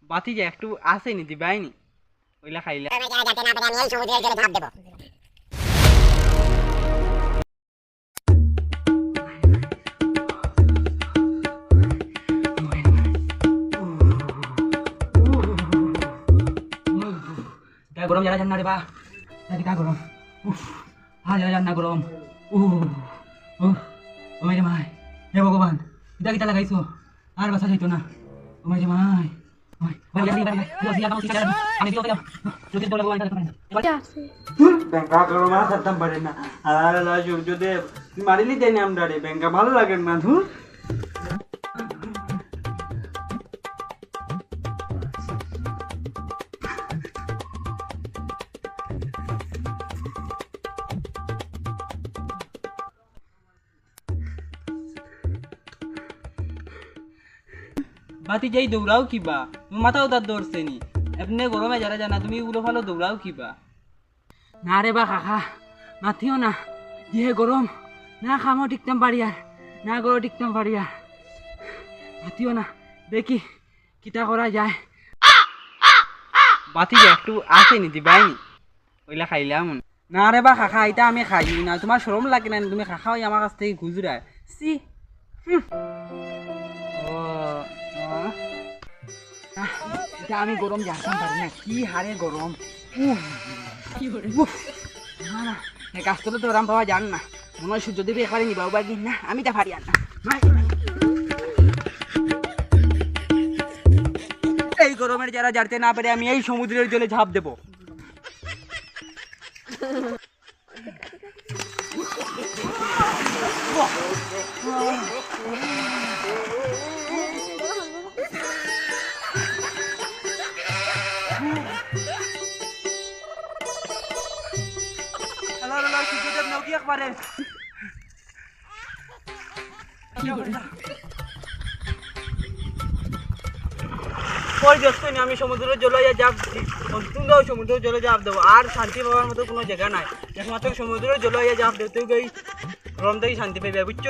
বাতি যে একটু আসেনি দিবাইনি ওইলা খাইলা গরম যারা জান না রে বা কা গরম যারা জান না গরম ও মাই রে মাই হে ভগবান এটা কিটা লাগাইছো আর বাসা যাইতো না ও মাই রে মাই ব্যাংকা গরম আর থাকতাম পারে না আর সূর্যদেব মারিলি দেয় না আমরা রে ব্যাংকা ভালো লাগে না ধুর বাতি যাই দৌড়াও কিবা তোমার মাথাও তার দৌড়ছে নি এমনি গরমে যারা জানা তুমি উলো ফালো দৌড়াও কিবা না রে বা কাকা মাথিও না যে গরম না খামো টিকতাম পারি আর না গরো টিকতাম পারি আর মাথিও না দেখি কিতা করা যায় বাতি যে একটু আসেনি দিবাইনি ওইলা খাইলাম না রে বা কাকা এটা আমি খাই না তোমার শরম লাগে না তুমি কাকা আমার কাছ থেকে গুজরায় সি এটা আমি গরম জানতাম পারি না কি হারে গরম না গাছতলা তো ওরাম পাওয়া যান না মনে হয় সূর্যদেব এখানে নিবা বা কি না আমি তা পারি আর না এই গরমের যারা জানতে না পারে আমি এই সমুদ্রের জলে ঝাঁপ দেবো আমি সমুদ্রের জলে যাব তোমরাও সমুদ্রের জলে যাব দেবো আর শান্তি পাওয়ার মতো কোনো জায়গা নাই একমাত্র সমুদ্রের জলে যাব দেবো তুই গরম থেকে শান্তি পাইবে বুঝছো